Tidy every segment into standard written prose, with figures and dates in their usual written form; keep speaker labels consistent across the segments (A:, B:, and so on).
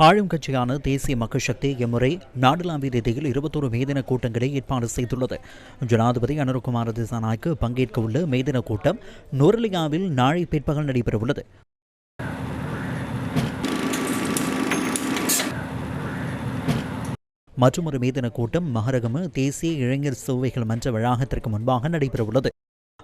A: ஆளும் கட்சியான தேசிய மக்கள் சக்தி இம்முறை நாடளாவிய ரீதியில் 21 மேதின கூட்டங்களை ஏற்பாடு செய்துள்ளது. ஜனாதிபதி அனுரகுமார திசாநாயக்க பங்கேற்க உள்ள மேதின கூட்டம் நுவரெலியாவில் நாளை பிற்பகல் நடைபெறவுள்ளது. மற்றொரு மேதின கூட்டம் மகரகம தேசிய இளைஞர் சேவைகள் மன்ற வளாகத்திற்கு முன்பாக நடைபெறவுள்ளது.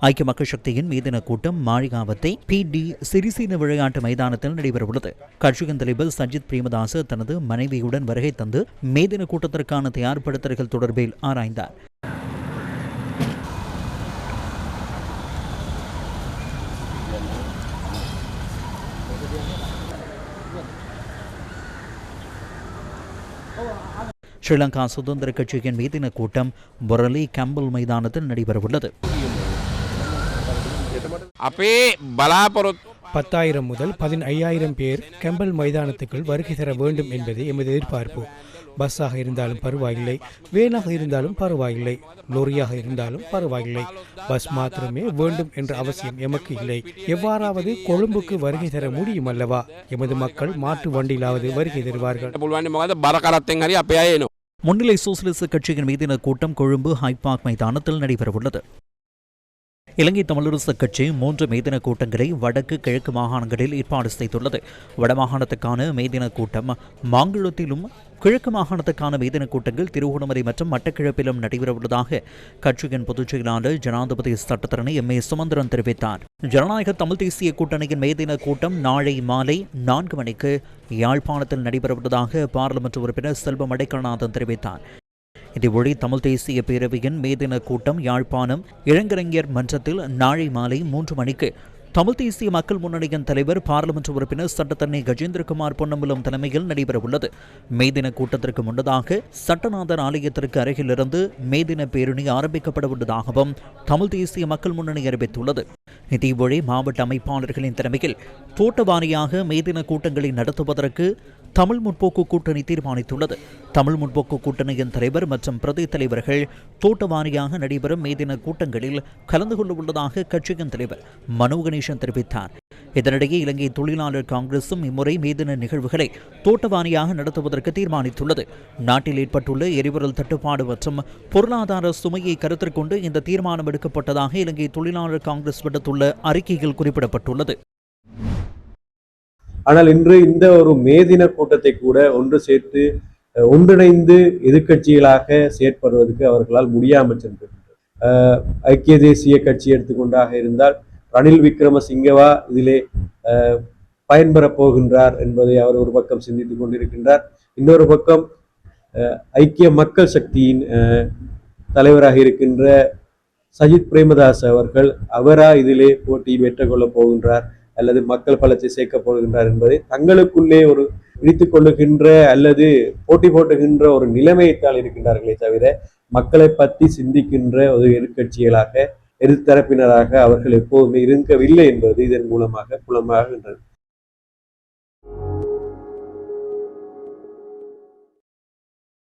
A: ஐக்கிய மக்கள் சக்தியின் மேதின கூட்டம் மாளிகாவத்தை PD சிறிசேன விளையாட்டு மைதானத்தில் நடைபெறவுள்ளது. கட்சியின் தலைவர் சஜித் பிரேமதாச தனது மனைவியுடன் வருகை தந்து மேதின கூட்டத்திற்கான தயார்படுத்தல்கள் தொடர்பில் ஆராய்ந்தார். ஸ்ரீலங்கா சுதந்திர கட்சியின் மேதின கூட்டம் பொரலி கேம்பல் மைதானத்தில் நடைபெறவுள்ளது.
B: 10,000 முதல் 15,000 பேர் கேம்பல் மைதானத்துக்குள் வருகை தர வேண்டும் என்பது எமது எதிர்பார்ப்பு. பஸ்ஸாக இருந்தாலும் பரவாயில்லை, வேனாக இருந்தாலும் பரவாயில்லை, லோரியாக இருந்தாலும் பரவாயில்லை. பஸ் மாத்திரமே வேண்டும் என்ற அவசியம் எமக்கு இல்லை. எவ்வாறாவது கொழும்புக்கு வருகை தர முடியும் அல்லவா? எமது மக்கள் மாற்று வண்டியிலாவது வருகை தருவார்கள்.
A: முன்னிலை சோசலிச கட்சியின் மீதின கூட்டம் கொழும்பு ஹைபார்க் மைதானத்தில் நடைபெறவுள்ளது. இலங்கை தமிழரசு கட்சி 3 மேதின கூட்டங்களை வடக்கு கிழக்கு மாகாணங்களில் ஏற்பாடு செய்துள்ளது. வடமாகாணத்துக்கான மேதின கூட்டம் மாங்குளத்திலும், கிழக்கு மாகாணத்துக்கான மேதின கூட்டங்கள் திருகோணமலை மற்றும் மட்டக்கிழப்பிலும் நடைபெறவுள்ளதாக கட்சியின் பொதுச் செயலாளர் ஜனாதிபதி சட்டத்தரணி MA சுமந்திரன் தெரிவித்தார். ஜனநாயக தமிழ் தேசிய கூட்டணியின் மேதின கூட்டம் நாளை மாலை 4 மணிக்கு யாழ்ப்பாணத்தில் நடைபெறவுள்ளதாக பாராளுமன்ற உறுப்பினர் செல்வம் அடைக்கலநாதன் தெரிவித்தார். இதேவழி தமிழ் தேசிய பேரவையின் மேதின கூட்டம் யாழ்ப்பாணம் இளங்கலைஞர் மன்றத்தில் நாளை மாலை 3 மணிக்கு தமிழ் தேசிய மக்கள் முன்னணியின் தலைவர் பாராளுமன்ற உறுப்பினர் சட்டத்தரணி கஜேந்திரகுமார் பொன்னம்பலம் தலைமையில் நடைபெறவுள்ளது. மேதின கூட்டத்திற்கு முன்னதாக சட்டநாதர் ஆலயத்திற்கு அருகிலிருந்து மேதின பேரணி ஆரம்பிக்கப்பட உள்ளதாகவும் தமிழ் தேசிய மக்கள் முன்னணி அறிவித்துள்ளது. இதேவழி மாவட்ட அமைப்பாளர்களின் தலைமையில் தோட்டவாரியாக மேதின கூட்டங்களை நடத்துவதற்கு தமிழ் முற்போக்கு கூட்டணி தீர்மானித்துள்ளது. தமிழ் முற்போக்கு கூட்டணியின் தலைவர் மற்றும் பிரதி தலைவர்கள் தோட்டவாரியாக நடைபெறும் மேதின கூட்டங்களில் கலந்து கொள்ள உள்ளதாக கட்சியின் தலைவர் மனோ கணேசன் தெரிவித்தார். இதனிடையே இலங்கை தொழிலாளர் காங்கிரசும் இம்முறை மேதின நிகழ்வுகளை தோட்டவாரியாக நடத்துவதற்கு தீர்மானித்துள்ளது. நாட்டில் ஏற்பட்டுள்ள எரிபொருள் தட்டுப்பாடு மற்றும் பொருளாதார சுமையை கருத்தில் கொண்டு இந்த தீர்மானம் எடுக்கப்பட்டதாக இலங்கை தொழிலாளர் காங்கிரஸ் விடுத்துள்ள அறிக்கையில் குறிப்பிடப்பட்டுள்ளது.
C: ஆனால் இன்று இந்த ஒரு மேதின கூட்டத்தை கூட ஒன்று சேர்த்து ஒன்றிணைந்து எதிர்கட்சிகளாக செயற்படுவதற்கு அவர்களால் முடியாமல் சென்றிருக்கிறது. ஐக்கிய தேசிய கட்சி எடுத்துக்கொண்டாக இருந்தால் ரணில் விக்ரமசிங்கவா இதிலே பயன்பெறப் போகின்றார் என்பதை அவர் ஒரு பக்கம் சிந்தித்துக் கொண்டிருக்கின்றார். இன்னொரு பக்கம் ஐக்கிய மக்கள் சக்தியின் தலைவராக இருக்கின்ற சஜித் பிரேமதாஸ் அவர்கள் அவரா இதிலே போட்டி பெற்றுக்கொள்ளப் போகின்றார் அல்லது மக்கள் பலத்தை சேர்க்கப் போகின்றார் என்பதை தங்களுக்குள்ளே ஒரு இடித்துக் கொள்ளுகின்ற அல்லது போட்டி போட்டுகின்ற ஒரு நிலைமையைத்தான் இருக்கின்றார்களே தவிர மக்களை பற்றி சிந்திக்கின்ற ஒரு எதிர்கட்சிகளாக எதிர்த்தரப்பினராக அவர்கள் எப்போதுமே இருக்கவில்லை என்பது இதன் மூலமாக புலமாகின்றது.